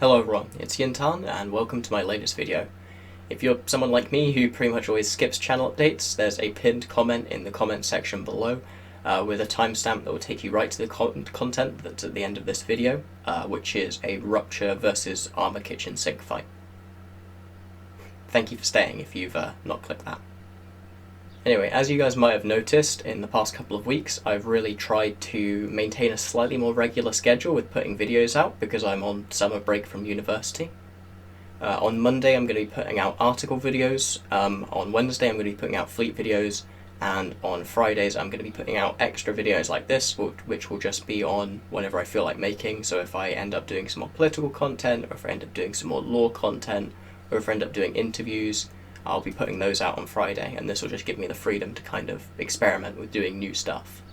Hello everyone, it's Jin'taan and welcome to my latest video. If you're someone like me who pretty much always skips channel updates, there's a pinned comment in the comment section below with a timestamp that will take you right to the content that's at the end of this video, which is a Rupture versus Armour kitchen sink fight. Thank you for staying if you've not clicked that. Anyway, as you guys might have noticed, in the past couple of weeks I've really tried to maintain a slightly more regular schedule with putting videos out because I'm on summer break from university. On Monday I'm going to be putting out article videos, on Wednesday I'm going to be putting out fleet videos, and on Fridays I'm going to be putting out extra videos like this, which will just be on whenever I feel like making. So if I end up doing some more political content, or if I end up doing some more law content, or if I end up doing interviews, I'll be putting those out on Friday, and this will just give me the freedom to kind of experiment with doing new stuff.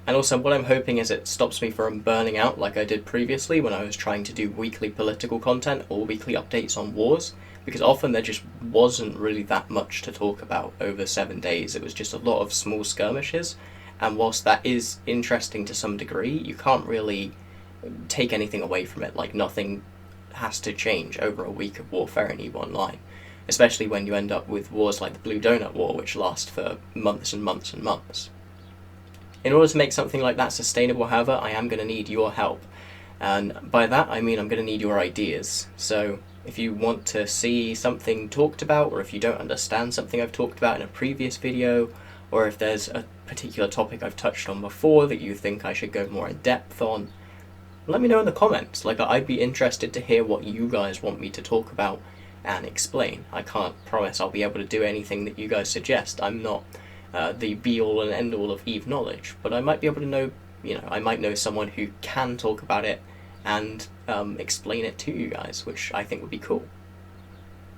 And also what I'm hoping is it stops me from burning out like I did previously when I was trying to do weekly political content or weekly updates on wars, because often there just wasn't really that much to talk about over 7 days. It was just a lot of small skirmishes, and whilst that is interesting to some degree, you can't really take anything away from it. Like, nothing has to change over a week of warfare in EVE Online. Especially when you end up with wars like the Blue Donut War, which last for months and months and months. In order to make something like that sustainable, however, I am going to need your help. And by that I mean I'm going to need your ideas. So if you want to see something talked about, or if you don't understand something I've talked about in a previous video, or if there's a particular topic I've touched on before that you think I should go more in depth on, let me know in the comments. Like, I'd be interested to hear what you guys want me to talk about and explain. I can't promise I'll be able to do anything that you guys suggest. I'm not the be-all and end-all of EVE knowledge, but I might be able to know, I might know someone who can talk about it and explain it to you guys, which I think would be cool.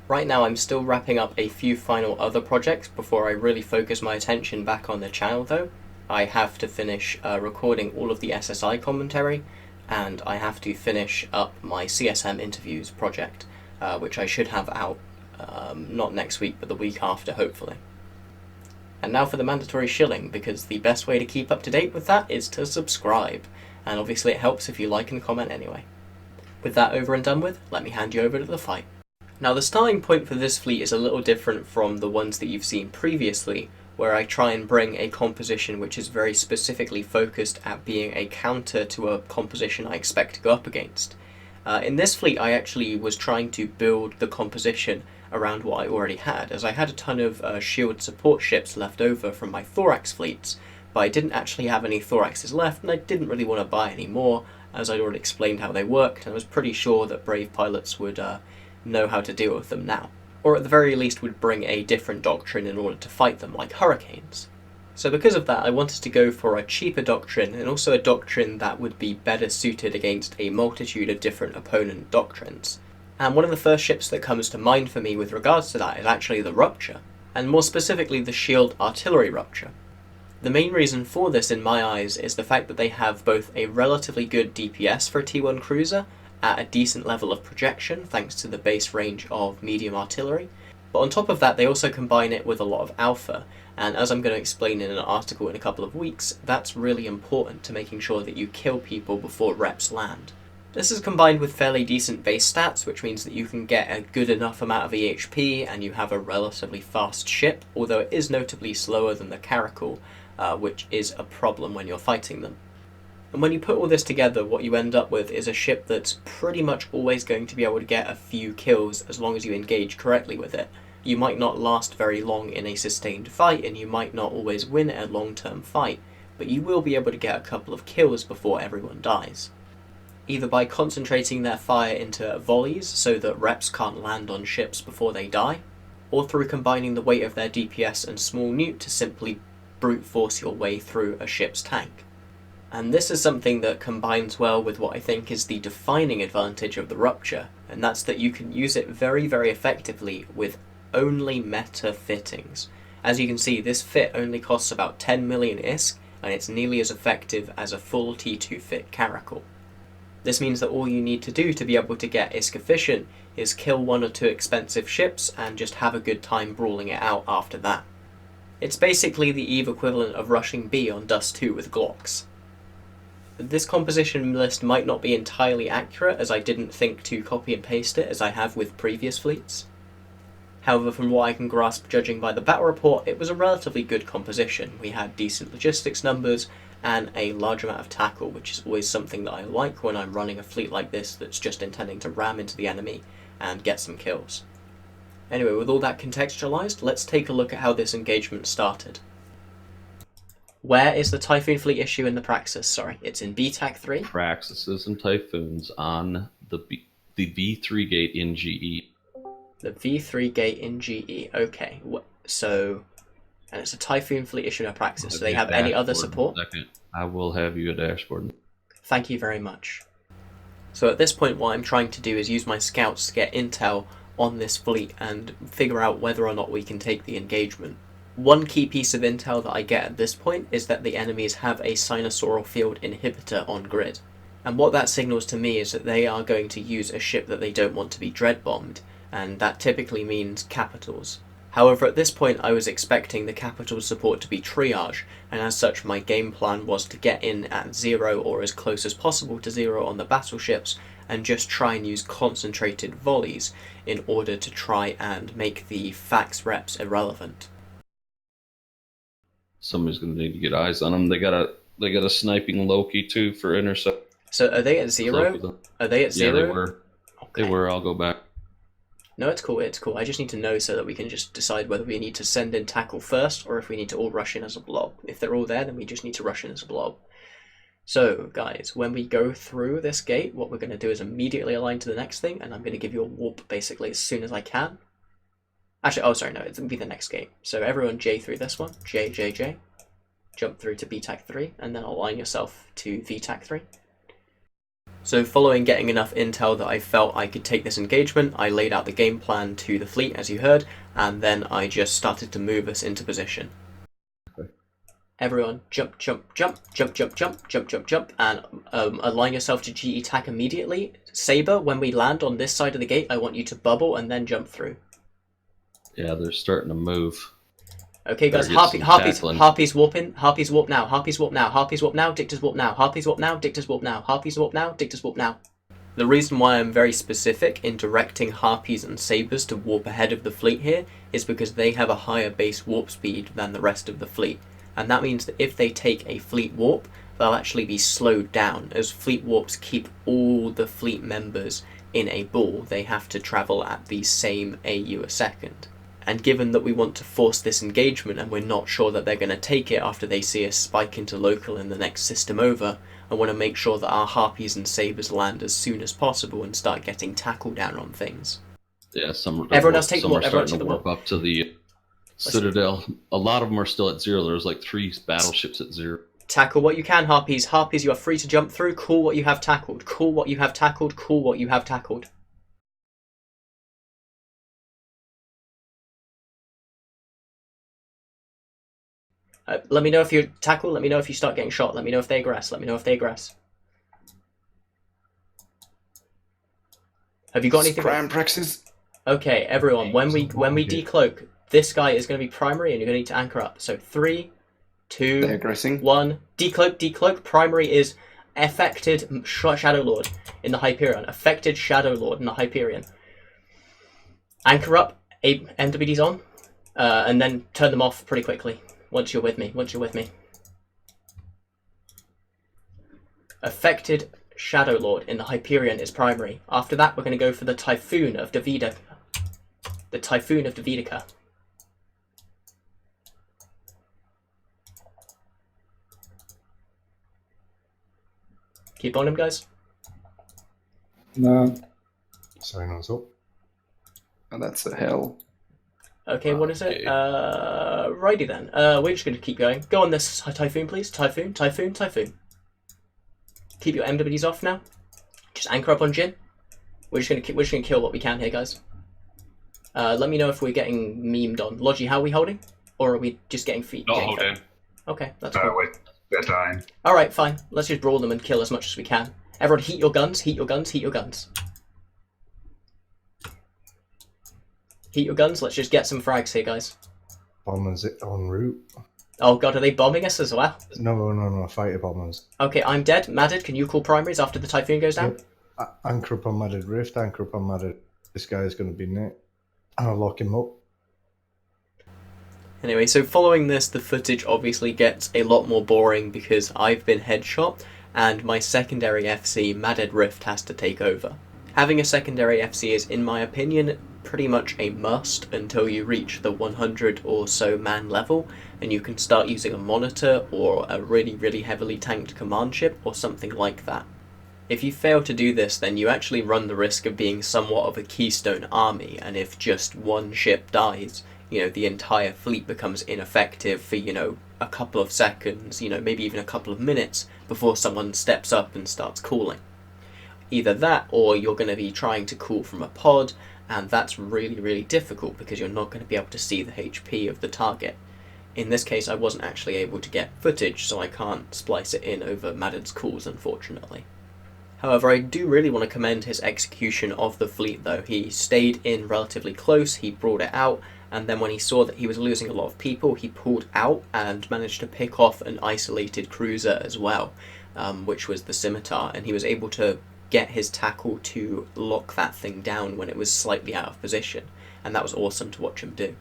Right now I'm still wrapping up a few final other projects before I really focus my attention back on the channel though. I have to finish recording all of the SSI commentary, and I have to finish up my CSM interviews project, which I should have out not next week but the week after, hopefully. And now for the mandatory shilling, because the best way to keep up to date with that is to subscribe, and obviously it helps if you like and comment anyway. With that over and done with, let me hand you over to the fight. Now the starting point for this fleet is a little different from the ones that you've seen previously, where I try and bring a composition which is very specifically focused at being a counter to a composition I expect to go up against. In this fleet I actually was trying to build the composition around what I already had, as I had a ton of shield support ships left over from my Thorax fleets, but I didn't actually have any Thoraxes left, and I didn't really want to buy any more, as I'd already explained how they worked, and I was pretty sure that brave pilots would know how to deal with them now, or at the very least would bring a different doctrine in order to fight them, like Hurricanes. So because of that, I wanted to go for a cheaper doctrine, and also a doctrine that would be better suited against a multitude of different opponent doctrines. And one of the first ships that comes to mind for me with regards to that is actually the Rupture, and more specifically the Shield Artillery Rupture. The main reason for this in my eyes is the fact that they have both a relatively good DPS for a T1 cruiser, at a decent level of projection thanks to the base range of medium artillery, but on top of that they also combine it with a lot of alpha, and as I'm going to explain in an article in a couple of weeks, that's really important to making sure that you kill people before reps land. This is combined with fairly decent base stats, which means that you can get a good enough amount of EHP and you have a relatively fast ship, although it is notably slower than the Caracal, which is a problem when you're fighting them. And when you put all this together, what you end up with is a ship that's pretty much always going to be able to get a few kills as long as you engage correctly with it. You might not last very long in a sustained fight, and you might not always win a long-term fight, but you will be able to get a couple of kills before everyone dies. Either by concentrating their fire into volleys so that reps can't land on ships before they die, or through combining the weight of their DPS and small newt to simply brute force your way through a ship's tank. And this is something that combines well with what I think is the defining advantage of the Rupture, and that's that you can use it very, very effectively with only meta fittings. As you can see, this fit only costs about 10 million ISK, and it's nearly as effective as a full T2 fit Caracal. This means that all you need to do to be able to get ISK efficient is kill one or two expensive ships and just have a good time brawling it out after that. It's basically the EVE equivalent of rushing B on Dust 2 with Glocks. this composition list might not be entirely accurate, as I didn't think to copy and paste it as I have with previous fleets. However, from what I can grasp judging by the battle report, it was a relatively good composition. We had decent logistics numbers and a large amount of tackle, which is always something that I like when I'm running a fleet like this that's just intending to ram into the enemy and get some kills. Anyway, with all that contextualized, let's take a look at how this engagement started. Where is the Typhoon fleet issue in the Praxis? Sorry, it's in BTAC 3. Praxises and Typhoons on the V3 gate in GE. The V3 gate in GE. Okay, so, and it's a Typhoon fleet issue in a Praxis. Do they have any other support? I will have you a dashboard. Thank you very much. So at this point, what I'm trying to do is use my scouts to get intel on this fleet and figure out whether or not we can take the engagement. One key piece of intel that I get at this point is that the enemies have a sinusoidal field inhibitor on grid. And what that signals to me is that they are going to use a ship that they don't want to be dread bombed, and that typically means capitals. However, at this point I was expecting the capital support to be triage, and as such my game plan was to get in at 0 or as close as possible to 0 on the battleships and just try and use concentrated volleys in order to try and make the fax reps irrelevant. Somebody's going to need to get eyes on them. They got a sniping Loki too for intercept. So are they at 0? Are they at 0? Yeah, they were. Okay. They were. I'll go back. No, it's cool, it's cool. I just need to know so that we can just decide whether we need to send in tackle first or if we need to all rush in as a blob. If they're all there, then we just need to rush in as a blob. So, guys, when we go through this gate, what we're going to do is immediately align to the next thing, and I'm going to give you a warp basically as soon as I can. Actually, oh, sorry, no, it's going to be the next gate. So everyone J through this one, J, J, J. Jump through to BTAC 3, and then align yourself to VTAC 3. So following getting enough intel that I felt I could take this engagement, I laid out the game plan to the fleet, as you heard, and then I just started to move us into position. Okay. Everyone jump, jump, jump, jump, jump, jump, jump, jump, jump, and align yourself to GE tack immediately. Saber, when we land on this side of the gate, I want you to bubble and then jump through. Yeah, they're starting to move. Okay, guys, Harpies warp in. Harpies warp now. Harpies warp now. Harpies warp now. Dictors warp now. Harpies warp now. Dictors warp now. Harpies warp now. Dictors warp now. The reason why I'm very specific in directing Harpies and Sabres to warp ahead of the fleet here is because they have a higher base warp speed than the rest of the fleet. And that means that if they take a fleet warp, they'll actually be slowed down, as fleet warps keep all the fleet members in a ball. They have to travel at the same AU a second. And given that we want to force this engagement and we're not sure that they're going to take it after they see us spike into local in the next system over, I want to make sure that our Harpies and Sabres land as soon as possible and start getting tackle down on things. Yeah, everyone else take the warp. Everyone's starting to warp up to the Citadel. A lot of them are still at 0. There's like 3 battleships at 0. Tackle what you can, Harpies. Harpies, you are free to jump through. Call what you have tackled. Call what you have tackled. Call what you have tackled. Let me know if you tackle, let me know if you start getting shot, let me know if they aggress, let me know if they aggress. Have you got anything? Praxis. Okay, everyone, when we decloak, this guy is going to be primary and you're going to need to anchor up. So 3, 2, 1, decloak, decloak. Primary is affected Shadow Lord in the Hyperion. Affected Shadow Lord in the Hyperion. Anchor up, MWD's on, and then turn them off pretty quickly. Once you're with me. Affected Shadow Lord in the Hyperion is primary. After that, we're going to go for the Typhoon of Davidica. The Typhoon of Davidica. Keep on him, guys. No. Sorry, no, so. Oh, that's a hell. Okay, what is it? Righty then. We're just going to keep going. Go on this Typhoon, please. Typhoon, Typhoon, Typhoon. Keep your MWs off now. Just anchor up on Jin. We're just going to kill what we can here, guys. Let me know if we're getting memed on. Logi, how are we holding? Or are we just getting feet? Not holding. Okay, that's cool. They're dying. Alright, fine. Let's just brawl them and kill as much as we can. Everyone, heat your guns, heat your guns, heat your guns. Heat your guns, let's just get some frags here, guys. Bomb is it en route? Oh god, are they bombing us as well? No, fighter bombers. Okay, I'm dead. Madded, can you call primaries after the Typhoon goes down? Yep. Anchor up on Madded Rift, anchor up on Madded. This guy is going to be net. And I'll lock him up. Anyway, so following this, the footage obviously gets a lot more boring because I've been headshot, and my secondary FC, Madded Rift, has to take over. Having a secondary FC is, in my opinion, pretty much a must until you reach the 100 or so man level, and you can start using a monitor or a really heavily tanked command ship or something like that. If you fail to do this, then you actually run the risk of being somewhat of a keystone army, and if just one ship dies, the entire fleet becomes ineffective for, a couple of seconds, maybe even a couple of minutes before someone steps up and starts calling. Either that, or you're going to be trying to call from a pod, and that's really difficult because you're not going to be able to see the HP of the target. In this case, I wasn't actually able to get footage, so I can't splice it in over Madded's calls, unfortunately. However, I do really want to commend his execution of the fleet though. He stayed in relatively close, he brought it out, and then when he saw that he was losing a lot of people, he pulled out and managed to pick off an isolated cruiser as well, which was the Scimitar, and he was able to get his tackle to lock that thing down when it was slightly out of position, and that was awesome to watch him do.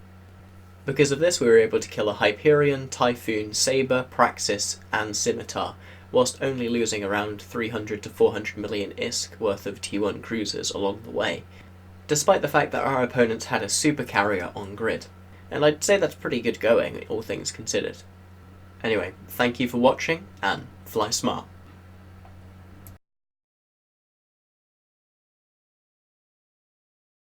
Because of this, we were able to kill a Hyperion, Typhoon, Sabre, Praxis, and Scimitar, whilst only losing around 300 to 400 million ISK worth of T1 cruisers along the way, despite the fact that our opponents had a super carrier on grid. And I'd say that's pretty good going, all things considered. Anyway, thank you for watching, and fly smart.